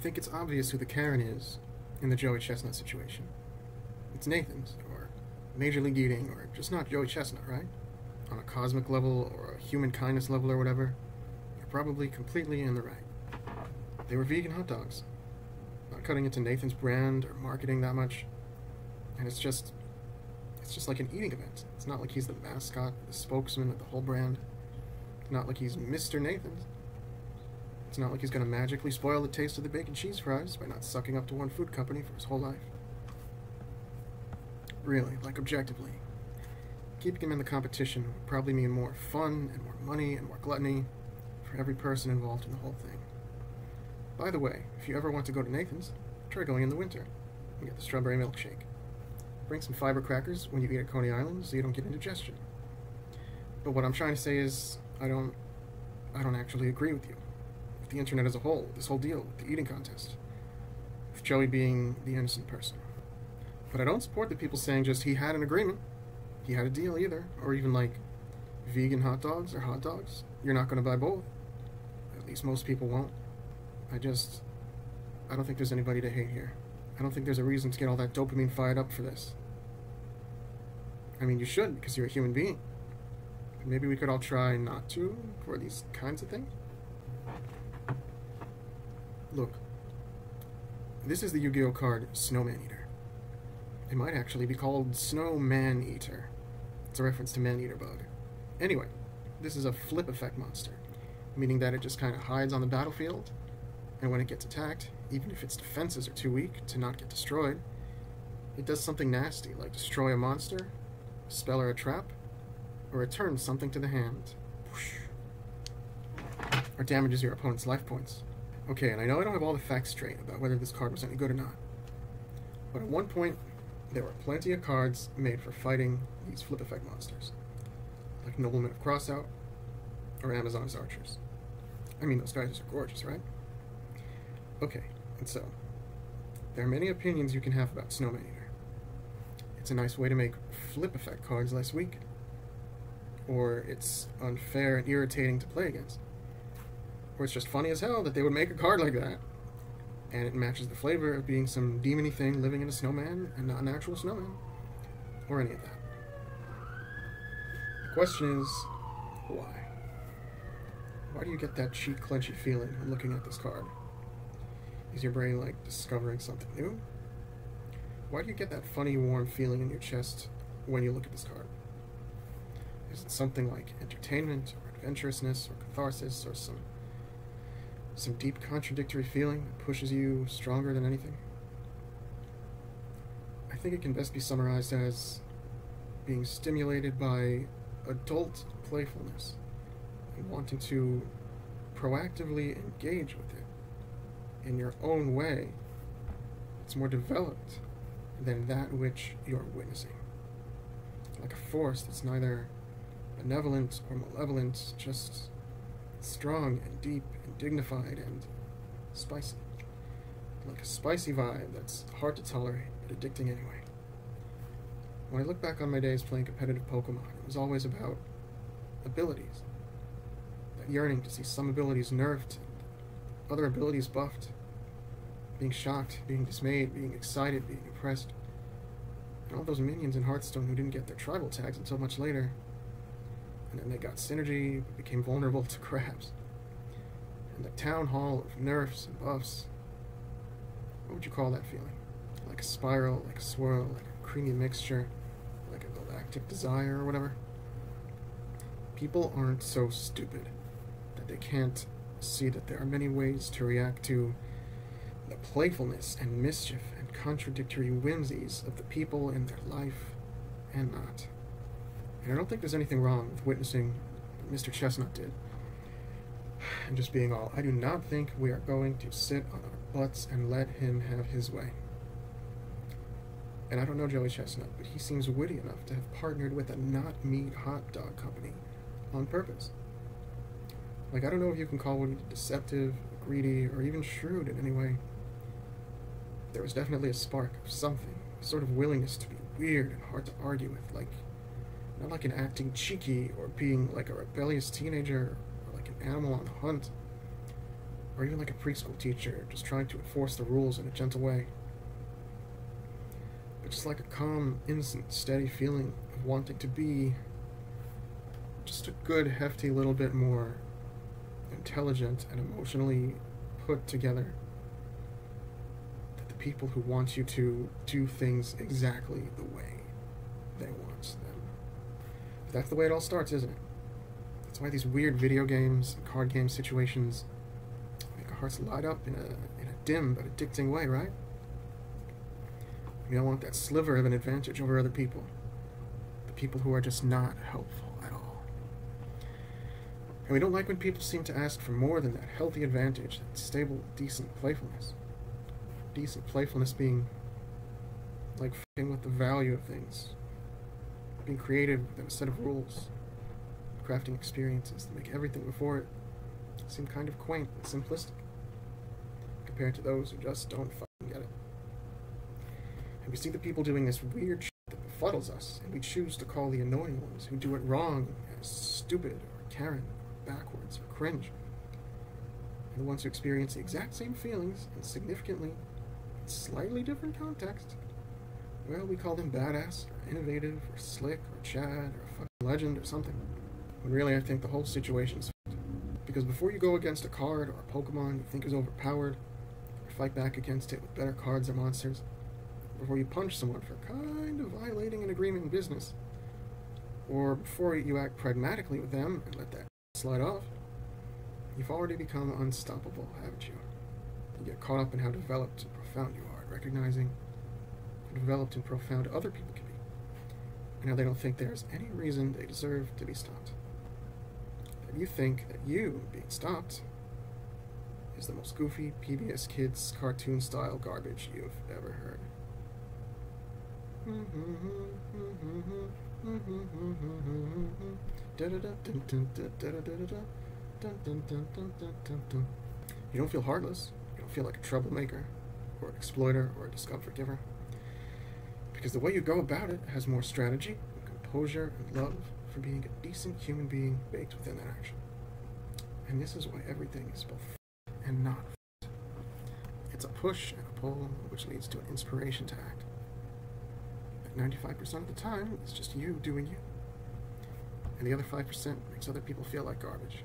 think it's obvious who the Karen is in the Joey Chestnut situation. It's Nathan's, or Major League Eating, or just not Joey Chestnut, right? On a cosmic level, or a human kindness level, or whatever, you're probably completely in the right. They were vegan hot dogs. Not cutting into Nathan's brand or marketing that much. And it's just like an eating event. It's not like he's the mascot, the spokesman of the whole brand. It's not like he's Mr. Nathan's. It's not like he's going to magically spoil the taste of the bacon cheese fries by not sucking up to one food company for his whole life. Really, like objectively, keeping him in the competition would probably mean more fun and more money and more gluttony for every person involved in the whole thing. By the way, if you ever want to go to Nathan's, try going in the winter and get the strawberry milkshake. Bring some fiber crackers when you eat at Coney Island so you don't get indigestion. But what I'm trying to say is, I don't actually agree with you. With the internet as a whole, this whole deal with the eating contest. With Joey being the innocent person. But I don't support the people saying just he had an agreement. He had a deal either. Or even like, vegan hot dogs or hot dogs. You're not going to buy both. At least most people won't. I don't think there's anybody to hate here. I don't think there's a reason to get all that dopamine fired up for this. I mean, you should, because you're a human being. But maybe we could all try not to for these kinds of things. Look, this is the Yu-Gi-Oh card Snowman Eater. It might actually be called Snowman Eater. It's a reference to Man-Eater Bug. Anyway, this is a flip effect monster, meaning that it just kind of hides on the battlefield, and when it gets attacked, even if its defenses are too weak to not get destroyed, it does something nasty, like destroy a monster, a spell or a trap, or return something to the hand. Or damages your opponent's life points. Okay, and I know I don't have all the facts straight about whether this card was any good or not, but at one point, there were plenty of cards made for fighting these flip effect monsters, like Noblemen of Crossout, or Amazon's Archers. I mean, those guys are gorgeous, right? Okay, and so, there are many opinions you can have about Snowman Eater. It's a nice way to make flip effect cards less weak, or it's unfair and irritating to play against, or it's just funny as hell that they would make a card like that, and it matches the flavor of being some demony thing living in a snowman and not an actual snowman, or any of that. The question is, why? Why do you get that cheek clenchy feeling when looking at this card? Is your brain like discovering something new? Why do you get that funny warm feeling in your chest when you look at this card? Is it something like entertainment or adventurousness or catharsis or some deep contradictory feeling that pushes you stronger than anything? I think it can best be summarized as being stimulated by adult playfulness and wanting to proactively engage with it in your own way. It's more developed than that which you're witnessing. Like a force that's neither benevolent or malevolent, just strong and deep and dignified and spicy. Like a spicy vibe that's hard to tolerate, but addicting anyway. When I look back on my days playing competitive Pokemon, it was always about abilities. That yearning to see some abilities nerfed, other abilities buffed. Being shocked, being dismayed, being excited, being impressed. And all those minions in Hearthstone who didn't get their tribal tags until much later. And then they got synergy, but became vulnerable to crabs. And the town hall of nerfs and buffs. What would you call that feeling? Like a spiral, like a swirl, like a creamy mixture, like a galactic desire or whatever? People aren't so stupid that they can't see that there are many ways to react to the playfulness and mischief and contradictory whimsies of the people in their life and not. And I don't think there's anything wrong with witnessing what Mr. Chestnut did and just being all, I do not think we are going to sit on our butts and let him have his way. And I don't know Joey Chestnut, but he seems witty enough to have partnered with a not-meat hot dog company on purpose. Like, I don't know if you can call what he did deceptive, greedy, or even shrewd in any way. There was definitely a spark of something, a sort of willingness to be weird and hard to argue with, like, not like an acting cheeky or being like a rebellious teenager or like an animal on the hunt, Or even like a preschool teacher just trying to enforce the rules in a gentle way. But just like a calm, innocent, steady feeling of wanting to be just a good, hefty little bit more intelligent and emotionally put together. That the people who want you to do things exactly the way they want them. But that's the way it all starts, isn't it? That's why these weird video games and card game situations make our hearts light up in a dim but addicting way, right? We don't want that sliver of an advantage over other people. The people who are just not helpful at all. And we don't like when people seem to ask for more than that healthy advantage, that stable, decent playfulness. Decent playfulness being like f***ing with the value of things. Being creative within a set of rules. Crafting experiences that make everything before it seem kind of quaint and simplistic compared to those who just don't fucking get it. And we see the people doing this weird shit that befuddles us, and we choose to call the annoying ones who do it wrong as stupid or Karen or backwards or cringe. And the ones who experience the exact same feelings in significantly slightly different context, well, we call them badass or innovative or slick or Chad or a fucking legend or something. When really I think the whole situation's fucked. Because before you go against a card or a Pokemon you think is overpowered, or fight back against it with better cards or monsters, before you punch someone for kind of violating an agreement in business, or before you act pragmatically with them and let that slide off, you've already become unstoppable, haven't you? You get caught up in how developed and profound you are, recognizing how developed and profound other people can be, and how they don't think there's any reason they deserve to be stopped. That you think that you being stopped is the most goofy PBS Kids cartoon-style garbage you've ever heard. You don't feel heartless. You don't feel like a troublemaker, or an exploiter, or a discomfort giver. Because the way you go about it has more strategy, and composure, and love for being a decent human being baked within that action. And this is why everything is both and not. It's a push and a pull, which leads to an inspiration to act. 95% of the time, it's just you doing you. And the other 5% makes other people feel like garbage.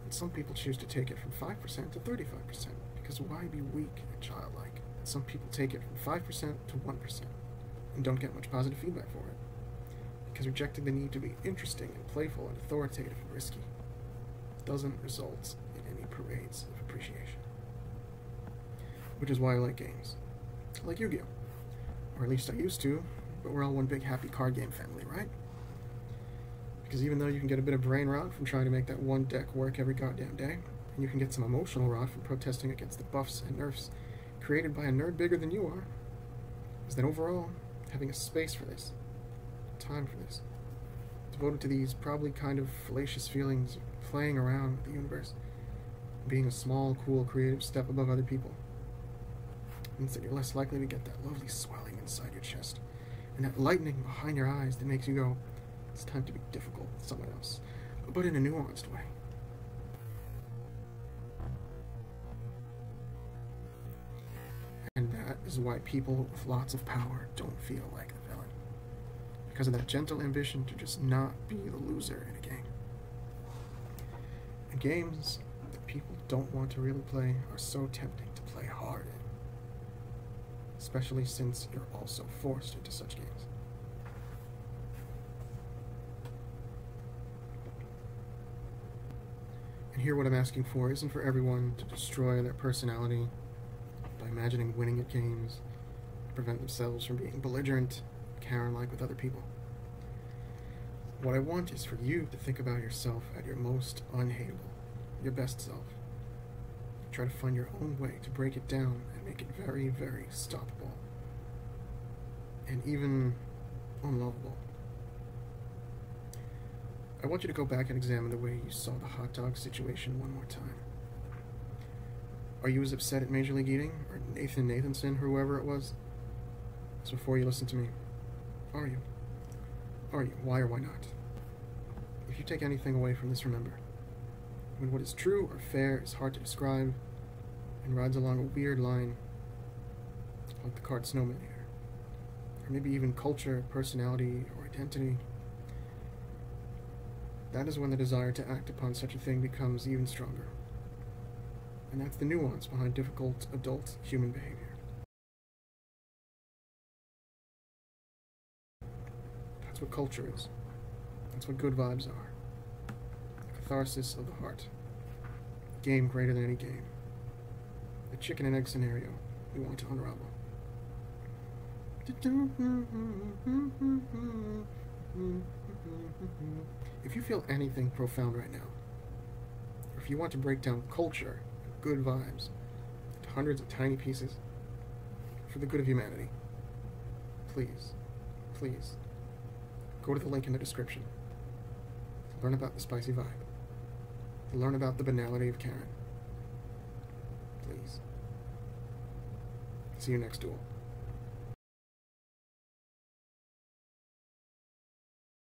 And some people choose to take it from 5% to 35%, because why be weak and childlike? And some people take it from 5% to 1%, and don't get much positive feedback for it. Because rejecting the need to be interesting and playful and authoritative and risky doesn't result in any parades of appreciation. Which is why I like games. I like Yu-Gi-Oh! Or at least I used to, but we're all one big happy card game family, right? Because even though you can get a bit of brain rot from trying to make that one deck work every goddamn day, and you can get some emotional rot from protesting against the buffs and nerfs created by a nerd bigger than you are, is that overall, having a space for this, time for this, devoted to these probably kind of fallacious feelings of playing around with the universe, being a small, cool, creative step above other people, means that you're less likely to get that lovely swelling inside your chest, and that lightning behind your eyes that makes you go, it's time to be difficult with someone else, but in a nuanced way. And that is why people with lots of power don't feel like the villain. Because of that gentle ambition to just not be the loser in a game. And games that people don't want to really play are so tempting to play hard in. Especially since you're also forced into such games. And here what I'm asking for isn't for everyone to destroy their personality by imagining winning at games, prevent themselves from being belligerent, Karen-like with other people. What I want is for you to think about yourself at your most unhateable, your best self. Try to find your own way to break it down and make it very, very stoppable. And even unlovable. I want you to go back and examine the way you saw the hot dog situation one more time. Are you as upset at Major League Eating, or Nathan Nathanson, or whoever it was, as before you listened to me? Are you? Are you? Why or why not? If you take anything away from this, remember, when what is true or fair is hard to describe, and rides along a weird line like the card Snowman here. Or maybe even culture, personality, or identity. That is when the desire to act upon such a thing becomes even stronger. And that's the nuance behind difficult adult human behavior. That's what culture is. That's what good vibes are. The catharsis of the heart. A game greater than any game. A chicken and egg scenario we want to unravel. If you feel anything profound right now, or if you want to break down culture and good vibes into hundreds of tiny pieces for the good of humanity, please, please, go to the link in the description to learn about the spicy vibe, to learn about the banality of Karen. Please. See you next duel.